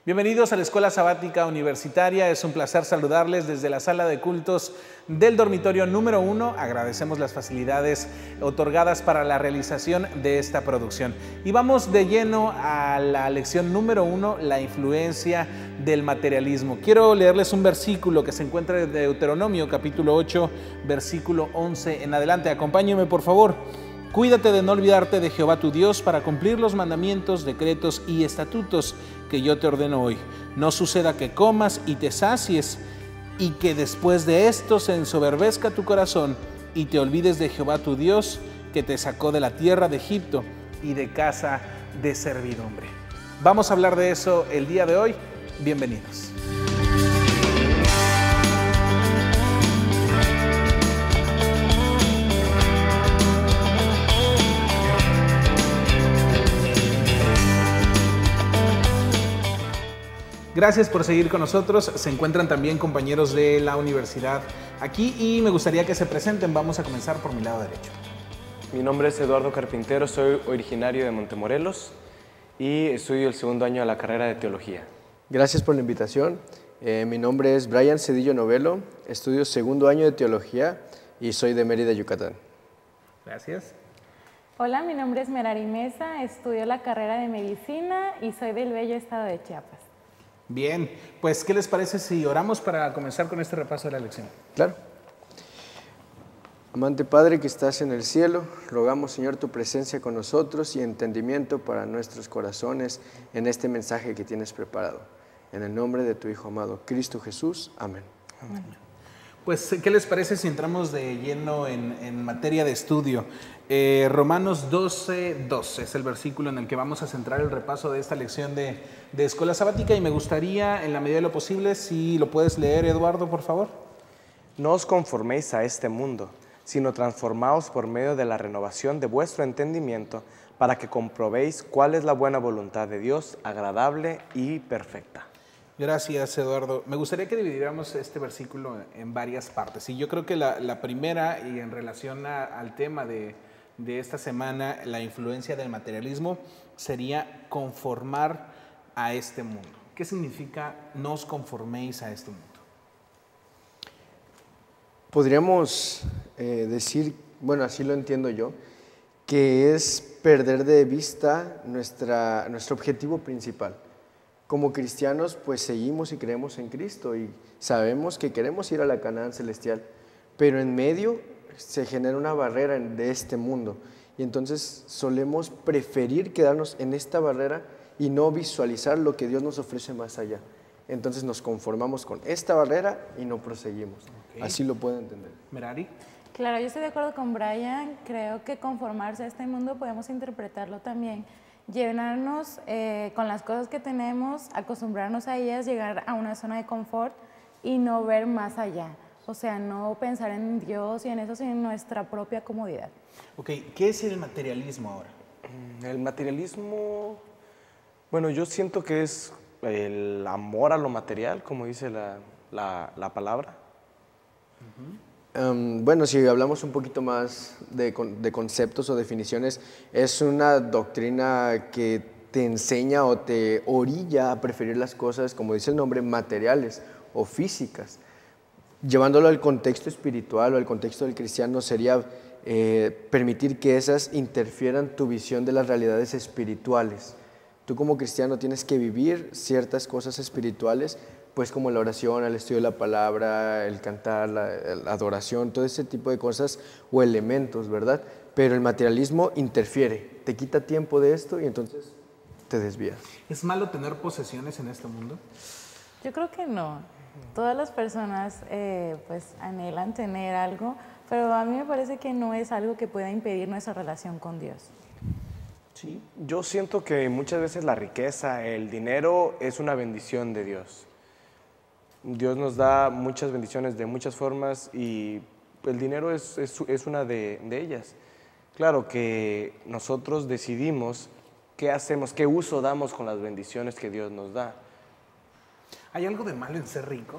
Bienvenidos a la Escuela Sabática Universitaria. Es un placer saludarles desde la sala de cultos del dormitorio número 1. Agradecemos las facilidades otorgadas para la realización de esta producción. Y vamos de lleno a la lección número 1, la influencia del materialismo. Quiero leerles un versículo que se encuentra en Deuteronomio, capítulo 8, versículo 11 en adelante. Acompáñenme, por favor. Cuídate de no olvidarte de Jehová tu Dios para cumplir los mandamientos, decretos y estatutos que yo te ordeno hoy. No suceda que comas y te sacies y que después de esto se ensoberbezca tu corazón y te olvides de Jehová tu Dios que te sacó de la tierra de Egipto y de casa de servidumbre. Vamos a hablar de eso el día de hoy. Bienvenidos. Gracias por seguir con nosotros. Se encuentran también compañeros de la universidad aquí y me gustaría que se presenten. Vamos a comenzar por mi lado derecho. Mi nombre es Eduardo Carpintero, soy originario de Montemorelos y estudio el segundo año de la carrera de Teología. Gracias por la invitación. Mi nombre es Brian Cedillo Novelo, estudio segundo año de Teología y soy de Mérida, Yucatán. Gracias. Hola, mi nombre es Merari Mesa, estudio la carrera de Medicina y soy del bello estado de Chiapas. Bien, pues ¿qué les parece si oramos para comenzar con este repaso de la lección? Claro. Amante Padre que estás en el cielo, rogamos, Señor, tu presencia con nosotros y entendimiento para nuestros corazones en este mensaje que tienes preparado. En el nombre de tu Hijo amado, Cristo Jesús. Amén. Amén. Pues, ¿qué les parece si entramos de lleno en materia de estudio? Romanos 12:2 es el versículo en el que vamos a centrar el repaso de esta lección de Escuela Sabática y me gustaría, en la medida de lo posible, si lo puedes leer, Eduardo, por favor. No os conforméis a este mundo, sino transformaos por medio de la renovación de vuestro entendimiento para que comprobéis cuál es la buena voluntad de Dios, agradable y perfecta. Gracias, Eduardo. Me gustaría que dividiéramos este versículo en varias partes. Y yo creo que la primera, y en relación al tema de esta semana, la influencia del materialismo, sería conformar a este mundo. ¿Qué significa no os conforméis a este mundo? Podríamos decir, bueno, así lo entiendo yo, que es perder de vista nuestro objetivo principal. Como cristianos, pues seguimos y creemos en Cristo y sabemos que queremos ir a la Canaán celestial, pero en medio se genera una barrera de este mundo y entonces solemos preferir quedarnos en esta barrera y no visualizar lo que Dios nos ofrece más allá. Entonces nos conformamos con esta barrera y no proseguimos. Okay. Así lo puedo entender. Merari. Claro, yo estoy de acuerdo con Brian. Creo que conformarse a este mundo podemos interpretarlo también. Llenarnos con las cosas que tenemos, acostumbrarnos a ellas, llegar a una zona de confort y no ver más allá. O sea, no pensar en Dios y en eso, sino en nuestra propia comodidad. Ok, ¿qué es el materialismo ahora? El materialismo, bueno, yo siento que es el amor a lo material, como dice la palabra. Bueno, si hablamos un poquito más de conceptos o definiciones, es una doctrina que te enseña o te orilla a preferir las cosas, como dice el nombre, materiales o físicas. Llevándolo al contexto espiritual o al contexto del cristiano sería permitir que esas interfieran tu visión de las realidades espirituales. Tú como cristiano tienes que vivir ciertas cosas espirituales, pues como la oración, el estudio de la palabra, el cantar, la adoración, todo ese tipo de cosas o elementos, ¿verdad? Pero el materialismo interfiere, te quita tiempo de esto y entonces te desvías. ¿Es malo tener posesiones en este mundo? Yo creo que no. Todas las personas pues anhelan tener algo, pero a mí me parece que no es algo que pueda impedir nuestra relación con Dios. Sí, yo siento que muchas veces la riqueza, el dinero es una bendición de Dios. Dios nos da muchas bendiciones de muchas formas y el dinero es una de ellas. Claro que nosotros decidimos qué hacemos, qué uso damos con las bendiciones que Dios nos da. ¿Hay algo de malo en ser rico?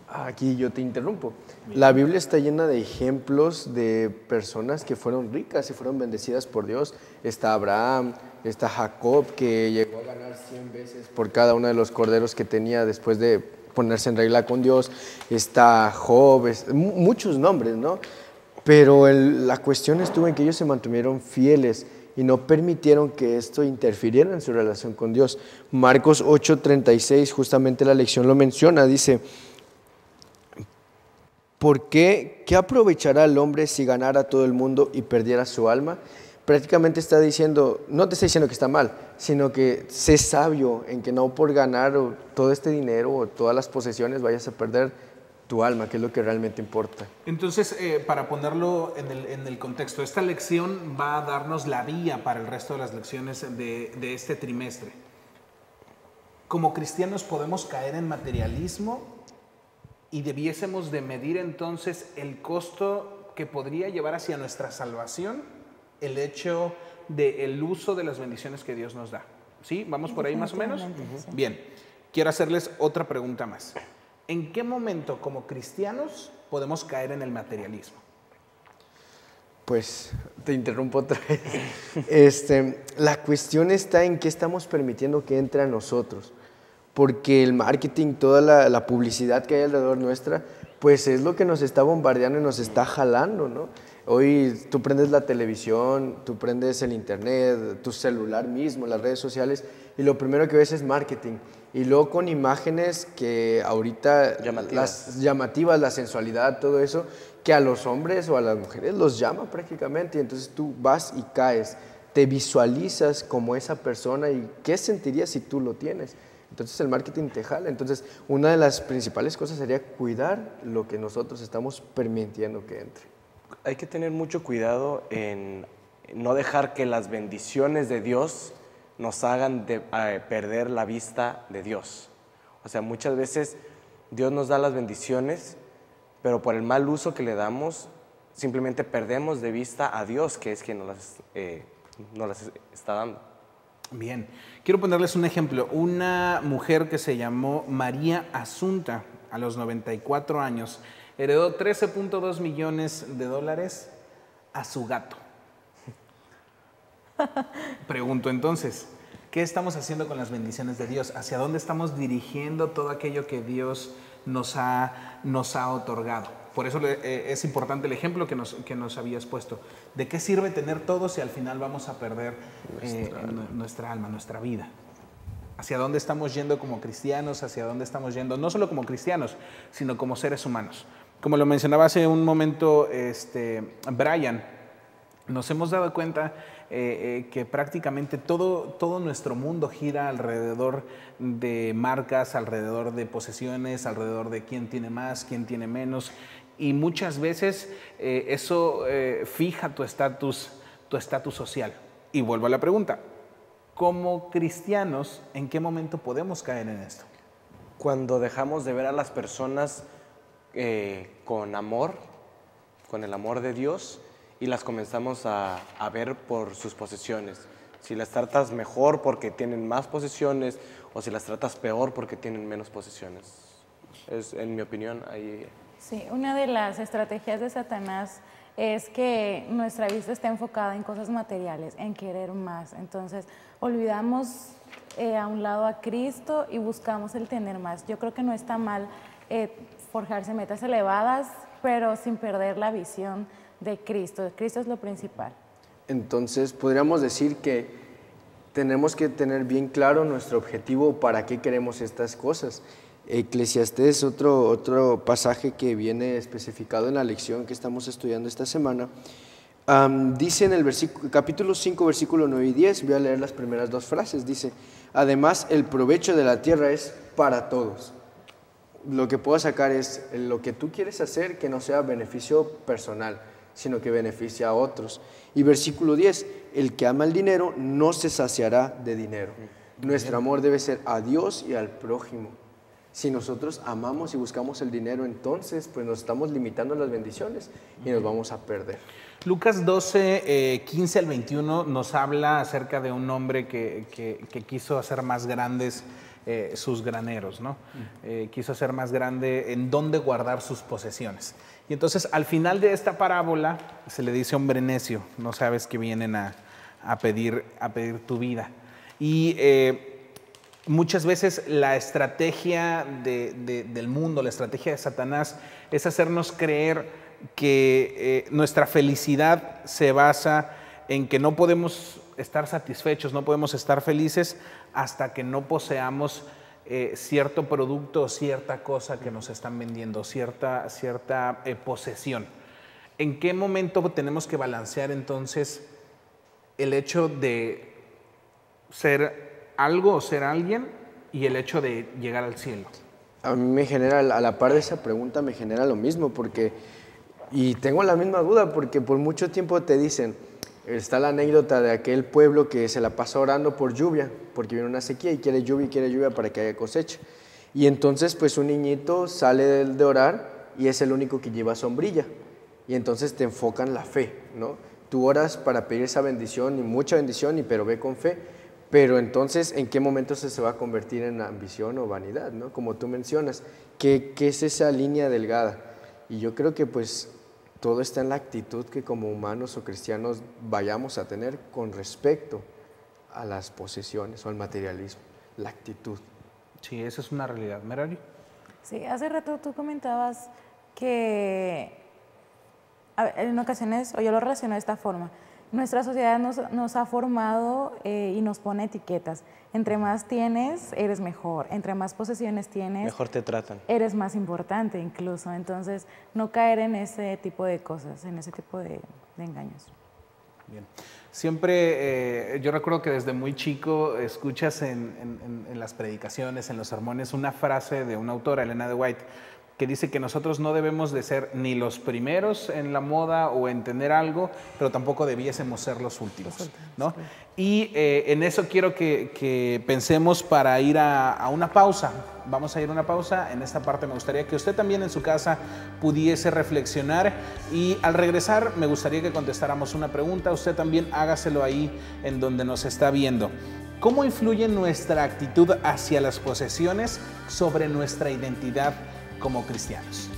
Aquí yo te interrumpo. La Biblia está llena de ejemplos de personas que fueron ricas y fueron bendecidas por Dios. Está Abraham, Está Jacob, que llegó a ganar 100 veces por cada uno de los corderos que tenía después de ponerse en regla con Dios. Está Job, muchos nombres, ¿no? Pero la cuestión estuvo en que ellos se mantuvieron fieles y no permitieron que esto interfiriera en su relación con Dios. Marcos 8:36, justamente la lección lo menciona, dice: ¿por qué? ¿Qué aprovechará el hombre si ganara todo el mundo y perdiera su alma? Prácticamente está diciendo, no te está diciendo que está mal, sino que sé sabio en que no por ganar todo este dinero o todas las posesiones vayas a perder tu alma, que es lo que realmente importa. Entonces, para ponerlo en el contexto, esta lección va a darnos la vía para el resto de las lecciones de este trimestre. Como cristianos podemos caer en materialismo y debiésemos de medir entonces el costo que podría llevar hacia nuestra salvación el hecho del uso de las bendiciones que Dios nos da. ¿Sí? ¿Vamos por ahí más o menos? Sí. Bien, quiero hacerles otra pregunta más. ¿En qué momento como cristianos podemos caer en el materialismo? Pues te interrumpo otra vez. La cuestión está en qué estamos permitiendo que entre a nosotros, porque el marketing, toda la publicidad que hay alrededor nuestra, pues es lo que nos está bombardeando y nos está jalando, ¿no? Hoy tú prendes la televisión, tú prendes el internet, tu celular mismo, las redes sociales, y lo primero que ves es marketing. Y luego con imágenes que ahorita, las llamativas, la sensualidad, todo eso, que a los hombres o a las mujeres los llama prácticamente. Y entonces tú vas y caes, te visualizas como esa persona y ¿qué sentirías si tú lo tienes? Entonces el marketing te jala. Entonces una de las principales cosas sería cuidar lo que nosotros estamos permitiendo que entre. Hay que tener mucho cuidado en no dejar que las bendiciones de Dios nos hagan perder la vista de Dios. O sea, muchas veces Dios nos da las bendiciones, pero por el mal uso que le damos, simplemente perdemos de vista a Dios, que es quien nos las está dando. Bien, quiero ponerles un ejemplo. Una mujer que se llamó María Asunta, a los 94 años, heredó $13.2 millones a su gato. Pregunto entonces, ¿qué estamos haciendo con las bendiciones de Dios? ¿Hacia dónde estamos dirigiendo todo aquello que Dios nos ha otorgado? Por eso es importante el ejemplo que nos habías puesto. ¿De qué sirve tener todo si al final vamos a perder nuestra alma, nuestra vida? ¿Hacia dónde estamos yendo como cristianos? ¿Hacia dónde estamos yendo no solo como cristianos, sino como seres humanos? Como lo mencionaba hace un momento Brian, nos hemos dado cuenta que prácticamente todo nuestro mundo gira alrededor de marcas, alrededor de posesiones, alrededor de quién tiene más, quién tiene menos, y muchas veces eso fija tu estatus social. Y vuelvo a la pregunta, como cristianos, ¿en qué momento podemos caer en esto? Cuando dejamos de ver a las personas con amor, con el amor de Dios, y las comenzamos a ver por sus posesiones. Si las tratas mejor porque tienen más posesiones o si las tratas peor porque tienen menos posesiones. Es, en mi opinión, ahí... Sí, una de las estrategias de Satanás es que nuestra vista está enfocada en cosas materiales, en querer más. Entonces, olvidamos a un lado a Cristo y buscamos el tener más. Yo creo que no está mal forjarse metas elevadas, pero sin perder la visión de Cristo. Cristo es lo principal. Entonces, podríamos decir que tenemos que tener bien claro nuestro objetivo, para qué queremos estas cosas. Eclesiastés, otro pasaje que viene especificado en la lección que estamos estudiando esta semana, dice en el capítulo 5, versículo 9 y 10, voy a leer las primeras dos frases, dice: además, el provecho de la tierra es para todos. Lo que puedo sacar es lo que tú quieres hacer que no sea beneficio personal, sino que beneficia a otros. Y versículo 10, el que ama el dinero no se saciará de dinero. Nuestro amor debe ser a Dios y al prójimo. Si nosotros amamos y buscamos el dinero, entonces pues nos estamos limitando a las bendiciones y nos vamos a perder. Lucas 12, 15 al 21 nos habla acerca de un hombre que quiso hacer más grandes sus graneros, ¿no? Quiso hacer más grande en dónde guardar sus posesiones. Y entonces al final de esta parábola se le dice: hombre necio, no sabes que vienen a a pedir tu vida. Y muchas veces la estrategia del mundo, la estrategia de Satanás, es hacernos creer que nuestra felicidad se basa en que no podemos estar satisfechos, no podemos estar felices hasta que no poseamos cierto producto o cierta cosa que nos están vendiendo, cierta posesión. ¿En qué momento tenemos que balancear entonces el hecho de ser algo o ser alguien y el hecho de llegar al cielo? A mí me genera, a la par de esa pregunta me genera lo mismo, y tengo la misma duda, porque por mucho tiempo te dicen, está la anécdota de aquel pueblo que se la pasa orando por lluvia, porque viene una sequía y quiere lluvia para que haya cosecha. Y entonces pues un niñito sale de orar y es el único que lleva sombrilla. Y entonces te enfocan la fe, ¿no? Tú oras para pedir esa bendición y mucha bendición, pero ve con fe. Pero entonces, ¿en qué momento se va a convertir en ambición o vanidad, ¿no? Como tú mencionas, ¿qué es esa línea delgada? Y yo creo que pues todo está en la actitud que como humanos o cristianos vayamos a tener con respecto a las posesiones o al materialismo, la actitud. Sí, esa es una realidad. ¿Merari? Sí, hace rato tú comentabas que en ocasiones, o yo lo relaciono de esta forma, nuestra sociedad nos ha formado y nos pone etiquetas. Entre más tienes, eres mejor. Entre más posesiones tienes, Mejor te tratan. eres más importante incluso. Entonces, no caer en ese tipo de cosas, en ese tipo de engaños. Bien. Siempre, yo recuerdo que desde muy chico escuchas en las predicaciones, en los sermones, una frase de una autora, Elena de White, que dice que nosotros no debemos de ser ni los primeros en la moda o en tener algo, pero tampoco debiésemos ser los últimos, ¿no? Y en eso quiero que pensemos para ir a una pausa. Vamos a ir a una pausa. En esta parte me gustaría que usted también en su casa pudiese reflexionar y al regresar me gustaría que contestáramos una pregunta. Usted también hágaselo ahí en donde nos está viendo. ¿Cómo influye nuestra actitud hacia las posesiones sobre nuestra identidad como cristianos?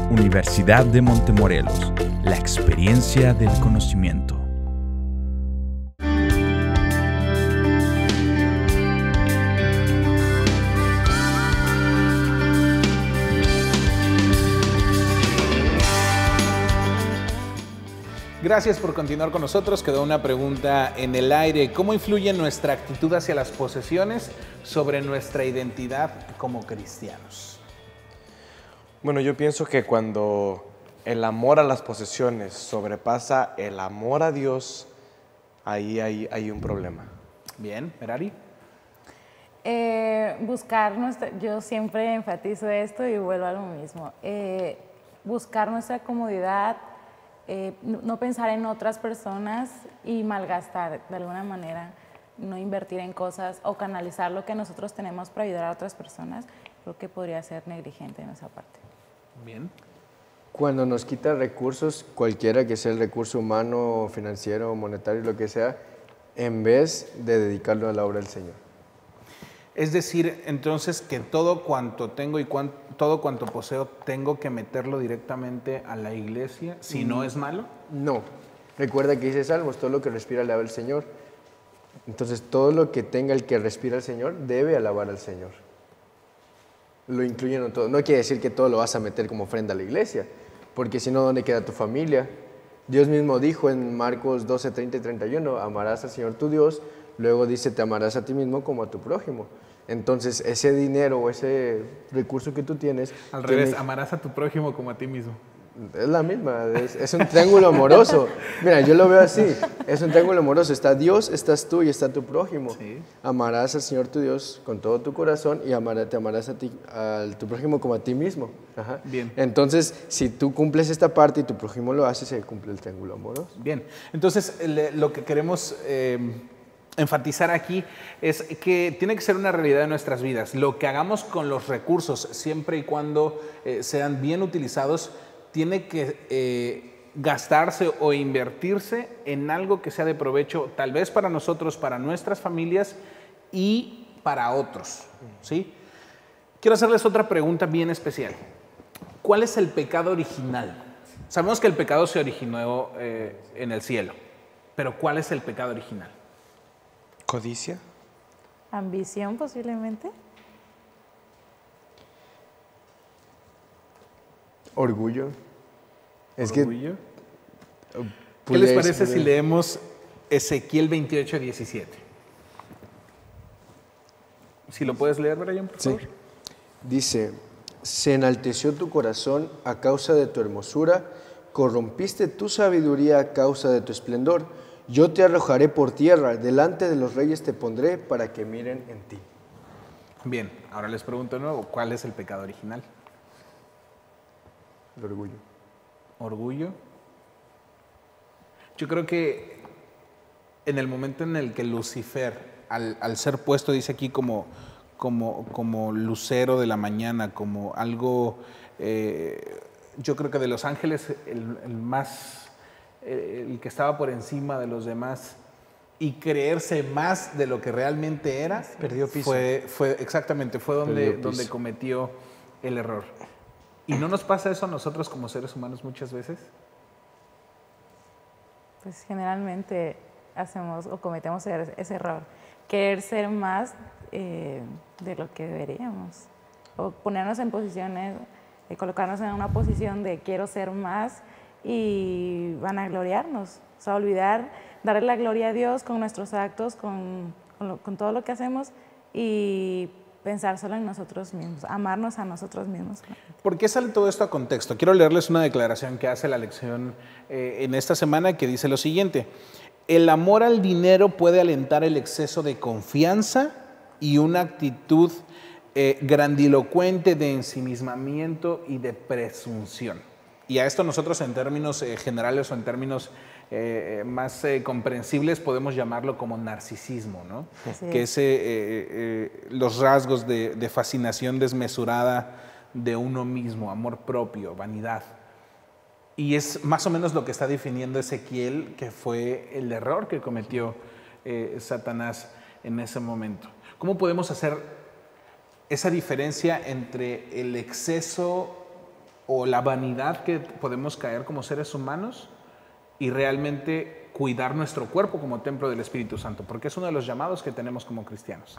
Universidad de Montemorelos, la experiencia del conocimiento. Gracias por continuar con nosotros. Quedó una pregunta en el aire. ¿Cómo influye nuestra actitud hacia las posesiones sobre nuestra identidad como cristianos? Bueno, yo pienso que cuando el amor a las posesiones sobrepasa el amor a Dios, ahí hay un problema. Bien, Merari. Yo siempre enfatizo esto y vuelvo a lo mismo. Buscar nuestra comodidad, no pensar en otras personas y malgastar de alguna manera, no invertir en cosas o canalizar lo que nosotros tenemos para ayudar a otras personas, creo que podría ser negligente en esa parte. Bien. Cuando nos quita recursos, cualquiera que sea el recurso humano, financiero, monetario, lo que sea, en vez de dedicarlo a la obra del Señor. Es decir, entonces que todo cuanto tengo y todo cuanto poseo tengo que meterlo directamente a la iglesia, si no es malo. No. Recuerda que dice Salmos, todo lo que respira alaba al Señor. Entonces todo lo que tenga el que respira al Señor debe alabar al Señor. lo incluyen en todo. No quiere decir que todo lo vas a meter como ofrenda a la iglesia, porque si no, ¿dónde queda tu familia? Dios mismo dijo en Marcos 12, 30 y 31, amarás al Señor tu Dios, luego dice, te amarás a ti mismo como a tu prójimo. Entonces, ese dinero o ese recurso que tú tienes... Al revés, amarás a tu prójimo como a ti mismo. Es la misma, es un triángulo amoroso. Mira, yo lo veo así, es un triángulo amoroso. Está Dios, estás tú y está tu prójimo. Sí. Amarás al Señor tu Dios con todo tu corazón y te amarás a tu prójimo como a ti mismo. Ajá. Bien. Entonces, si tú cumples esta parte y tu prójimo lo hace, se cumple el triángulo amoroso. Bien, entonces lo que queremos enfatizar aquí es que tiene que ser una realidad de nuestras vidas. Lo que hagamos con los recursos, siempre y cuando sean bien utilizados, tiene que gastarse o invertirse en algo que sea de provecho, tal vez para nosotros, para nuestras familias y para otros, ¿sí? Quiero hacerles otra pregunta bien especial. ¿Cuál es el pecado original? Sabemos que el pecado se originó en el cielo, pero ¿cuál es el pecado original? ¿Codicia? Ambición posiblemente. Orgullo. ¿Orgullo? ¿Qué les parece si leemos Ezequiel 28, 17? Si lo puedes leer, Brian, por favor. Sí. Dice, se enalteció tu corazón a causa de tu hermosura, corrompiste tu sabiduría a causa de tu esplendor. Yo te arrojaré por tierra, delante de los reyes te pondré para que miren en ti. Bien, ahora les pregunto de nuevo, ¿cuál es el pecado original? El orgullo. ¿Orgullo? Yo creo que en el momento en el que Lucifer, al ser puesto, dice aquí como lucero de la mañana, como algo, yo creo que de los ángeles el que estaba por encima de los demás y creerse más de lo que realmente era, perdió piso. Exactamente, fue donde cometió el error. ¿Y no nos pasa eso a nosotros como seres humanos muchas veces? Pues generalmente hacemos o cometemos ese error, querer ser más de lo que deberíamos, o ponernos en posiciones, colocarnos en una posición de quiero ser más y vanagloriarnos, o sea, olvidar, darle la gloria a Dios con nuestros actos, con todo lo que hacemos y pensar solo en nosotros mismos, amarnos a nosotros mismos. ¿Por qué sale todo esto a contexto? Quiero leerles una declaración que hace la lección en esta semana que dice lo siguiente: el amor al dinero puede alentar el exceso de confianza y una actitud grandilocuente de ensimismamiento y de presunción. Y a esto nosotros en términos generales o en términos más comprensibles podemos llamarlo como narcisismo, ¿no? Que es los rasgos de fascinación desmesurada de uno mismo, amor propio, vanidad. Y es más o menos lo que está definiendo Ezequiel, que fue el error que cometió Satanás en ese momento. ¿Cómo podemos hacer esa diferencia entre el exceso o la vanidad que podemos caer como seres humanos y realmente cuidar nuestro cuerpo como templo del Espíritu Santo? Porque es uno de los llamados que tenemos como cristianos.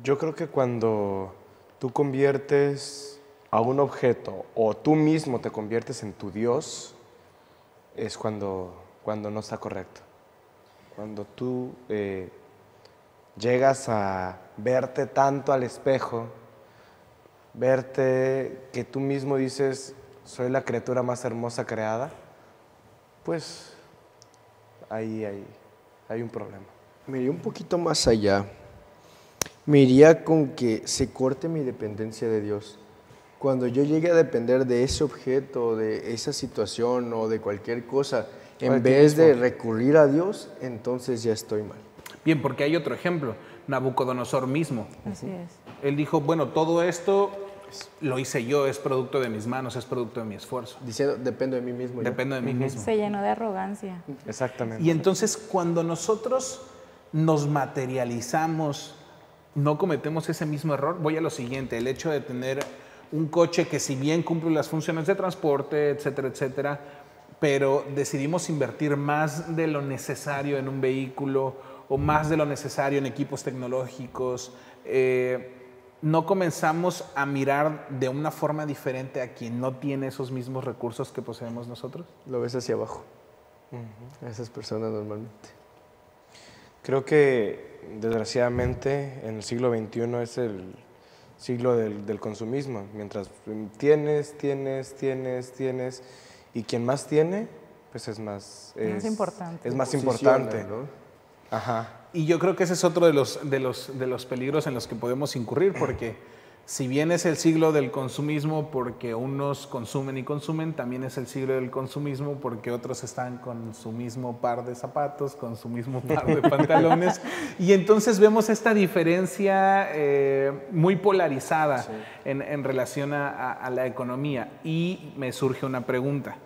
Yo creo que cuando tú conviertes a un objeto o tú mismo te conviertes en tu Dios, es cuando no está correcto. Cuando tú llegas a verte tanto al espejo, verte que tú mismo dices, soy la criatura más hermosa creada, pues ahí hay un problema. Me iría un poquito más allá. Me iría con que se corte mi dependencia de Dios. Cuando yo llegue a depender de ese objeto, de esa situación o de cualquier cosa, en vez de recurrir a Dios, entonces ya estoy mal. Bien, porque hay otro ejemplo, Nabucodonosor mismo. Así es. Él dijo, bueno, todo esto lo hice yo, es producto de mis manos, es producto de mi esfuerzo. Diciendo, dependo de mí mismo. Dependo de mí mismo. Se llenó de arrogancia. Exactamente. Y entonces cuando nosotros nos materializamos, no cometemos ese mismo error. Voy a lo siguiente, el hecho de tener un coche que si bien cumple las funciones de transporte, etcétera, etcétera, pero decidimos invertir más de lo necesario en un vehículo o más de lo necesario en equipos tecnológicos, no comenzamos a mirar de una forma diferente a quien no tiene esos mismos recursos que poseemos nosotros? Lo ves hacia abajo, a esas personas normalmente. Creo que desgraciadamente en el siglo XXI es el siglo del consumismo. Mientras tienes, y quien más tiene, pues es más importante. Es más Posiciona, importante, ¿no? Ajá. Y yo creo que ese es otro de los peligros en los que podemos incurrir, porque si bien es el siglo del consumismo porque unos consumen y consumen, también es el siglo del consumismo porque otros están con su mismo par de zapatos, con su mismo par de pantalones, y entonces vemos esta diferencia muy polarizada en relación a la economía. Y me surge una pregunta.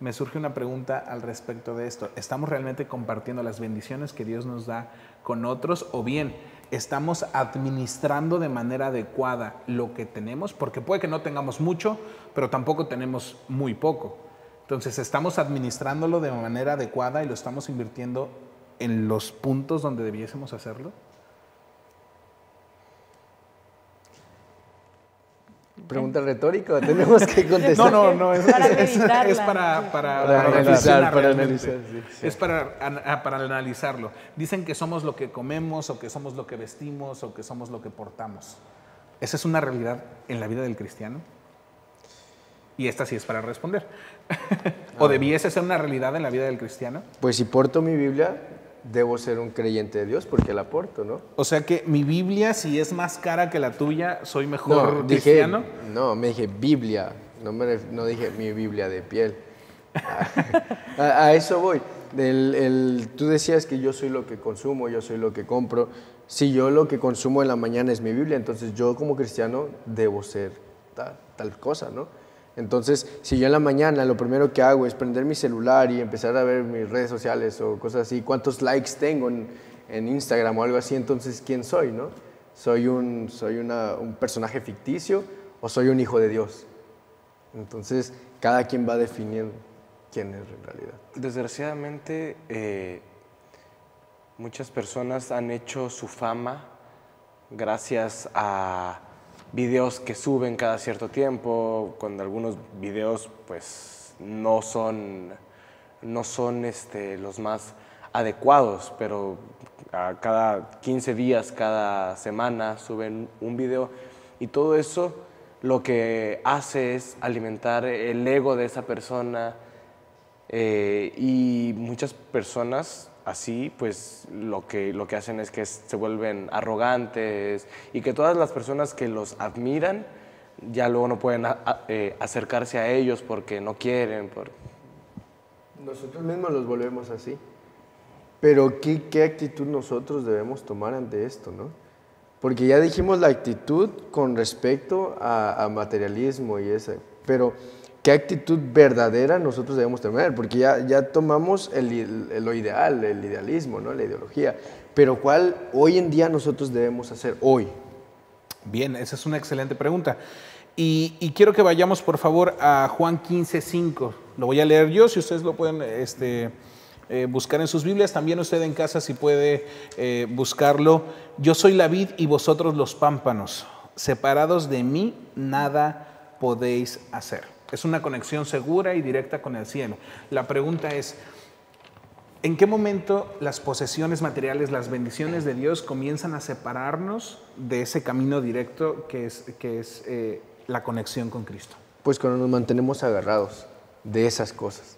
Al respecto de esto. ¿Estamos realmente compartiendo las bendiciones que Dios nos da con otros, o bien estamos administrando de manera adecuada lo que tenemos? Porque puede que no tengamos mucho, pero tampoco tenemos muy poco. Entonces, ¿estamos administrándolo de manera adecuada y lo estamos invirtiendo en los puntos donde debiésemos hacerlo? ¿Pregunta retórica o tenemos que contestar? No, es Para para reflexionar para realmente. analizar, sí. Es para analizarlo. Dicen que somos lo que comemos, o que somos lo que vestimos, o que somos lo que portamos. ¿Esa es una realidad en la vida del cristiano? Y esta sí es para responder. ¿O debiese ser una realidad en la vida del cristiano? Pues si porto mi Biblia, debo ser un creyente de Dios porque la porto, ¿no? O sea que mi Biblia, si es más cara que la tuya, ¿soy mejor cristiano? Me dije Biblia, no dije mi Biblia de piel. A eso voy. Tú decías que yo soy lo que consumo, yo soy lo que compro. Si yo lo que consumo en la mañana es mi Biblia, entonces yo como cristiano debo ser tal cosa, ¿no? Entonces, si yo en la mañana lo primero que hago es prender mi celular y empezar a ver mis redes sociales o cosas así, cuántos likes tengo en Instagram o algo así, entonces, ¿quién soy, no? ¿Soy un personaje ficticio o soy un hijo de Dios? Entonces, cada quien va definiendo quién es en realidad. Desgraciadamente, muchas personas han hecho su fama gracias a videos que suben cada cierto tiempo, cuando algunos videos pues no son los más adecuados, pero a cada 15 días, cada semana suben un video, y todo eso lo que hace es alimentar el ego de esa persona, y muchas personas así pues lo que hacen es que se vuelven arrogantes, y que todas las personas que los admiran ya luego no pueden acercarse a ellos porque no quieren. Nosotros mismos los volvemos así. Pero ¿qué actitud nosotros debemos tomar ante esto, no? Porque ya dijimos la actitud con respecto a materialismo y ese, pero ¿qué actitud verdadera nosotros debemos tener? Porque ya tomamos lo ideal, el idealismo, ¿no? La ideología. Pero ¿cuál hoy en día nosotros debemos hacer hoy? Bien, esa es una excelente pregunta. Y quiero que vayamos, por favor, a Juan 15:5. Lo voy a leer yo, si ustedes lo pueden buscar en sus Biblias. También usted en casa, si puede buscarlo. Yo soy la vid y vosotros los pámpanos. Separados de mí, nada podéis hacer. Es una conexión segura y directa con el cielo. La pregunta es, ¿en qué momento las posesiones materiales, las bendiciones de Dios comienzan a separarnos de ese camino directo que es la conexión con Cristo? Pues cuando nos mantenemos agarrados de esas cosas.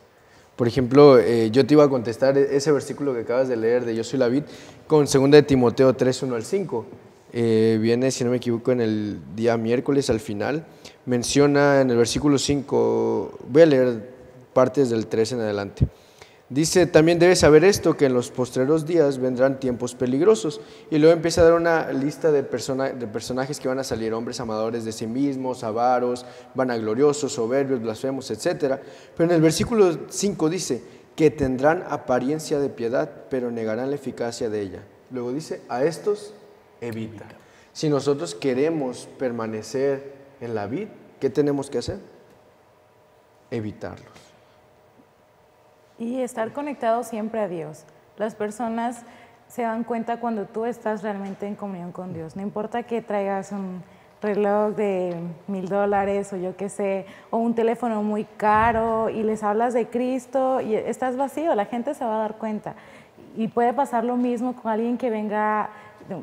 Por ejemplo, yo te iba a contestar ese versículo que acabas de leer de Yo soy la vid con 2 de Timoteo 3, 1 al 5. Viene, si no me equivoco, en el día miércoles al final. Menciona en el versículo 5, voy a leer partes del 3 en adelante. Dice, también debes saber esto, que en los postreros días vendrán tiempos peligrosos. Y luego empieza a dar una lista de personajes que van a salir, hombres amadores de sí mismos, avaros, vanagloriosos, soberbios, blasfemos, etc. Pero en el versículo 5 dice, que tendrán apariencia de piedad, pero negarán la eficacia de ella. Luego dice, a estos evita. Si nosotros queremos permanecer en la vid, ¿qué tenemos que hacer? Evitarlos. Y estar conectado siempre a Dios. Las personas se dan cuenta cuando tú estás realmente en comunión con Dios. No importa que traigas reloj de $1000 o yo qué sé, o un teléfono muy caro y les hablas de Cristo y estás vacío, la gente se va a dar cuenta. Y puede pasar lo mismo con alguien que venga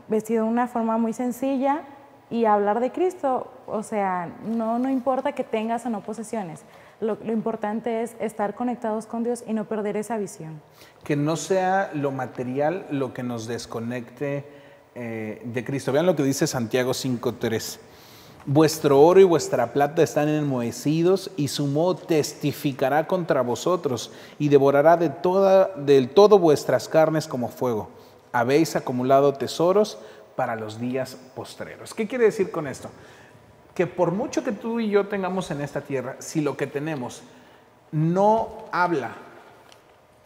vestido de una forma muy sencilla y hablar de Cristo. O sea, no importa que tengas o no posesiones. Lo importante es estar conectados con Dios y no perder esa visión. Que no sea lo material lo que nos desconecte de Cristo. Vean lo que dice Santiago 5:3. Vuestro oro y vuestra plata están enmohecidos y su moho testificará contra vosotros y devorará del todo vuestras carnes como fuego. Habéis acumulado tesoros para los días postreros. ¿Qué quiere decir con esto? Que por mucho que tú y yo tengamos en esta tierra, si lo que tenemos no habla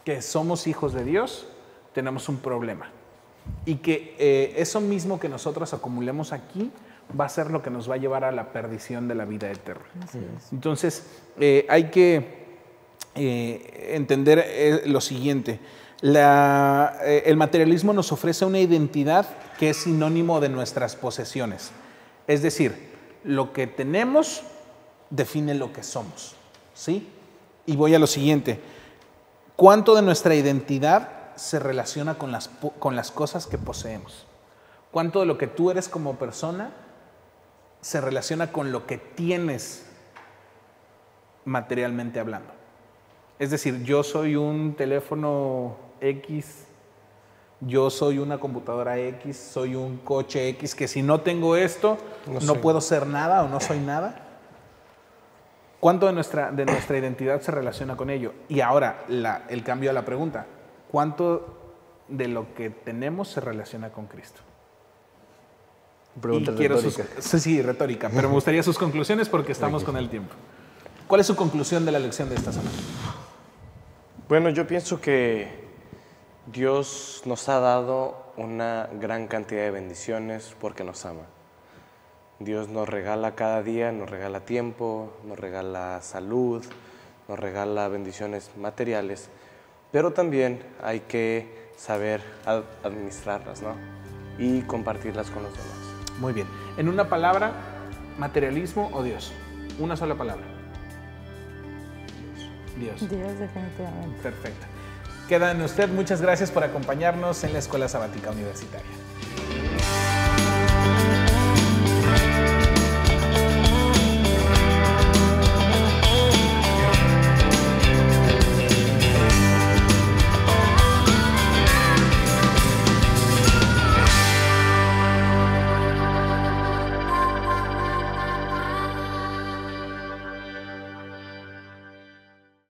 que somos hijos de Dios, tenemos un problema. Y que eso mismo que nosotros acumulemos aquí va a ser lo que nos va a llevar a la perdición de la vida eterna. Entonces, hay que entender lo siguiente. El materialismo nos ofrece una identidad que es sinónimo de nuestras posesiones. Es decir, lo que tenemos define lo que somos, ¿sí? Y voy a lo siguiente. ¿Cuánto de nuestra identidad se relaciona con las cosas que poseemos? ¿Cuánto de lo que tú eres como persona se relaciona con lo que tienes materialmente hablando? Es decir, yo soy un teléfono X, yo soy una computadora X, soy un coche X, que si no tengo esto, no puedo ser nada o no soy nada. ¿Cuánto de nuestra identidad se relaciona con ello? Y ahora, el cambio a la pregunta, ¿cuánto de lo que tenemos se relaciona con Cristo? Pregunta retórica. Sí, retórica, pero me gustaría sus conclusiones porque estamos con el tiempo. ¿Cuál es su conclusión de la lección de esta semana? Bueno, yo pienso que Dios nos ha dado una gran cantidad de bendiciones porque nos ama. Dios nos regala cada día, nos regala tiempo, nos regala salud, nos regala bendiciones materiales, pero también hay que saber administrarlas, ¿no? Y compartirlas con los demás. Muy bien. En una palabra, materialismo o Dios. Una sola palabra. Dios. Dios, definitivamente. Perfecto. Queda en usted. Muchas gracias por acompañarnos en la Escuela Sabática Universitaria.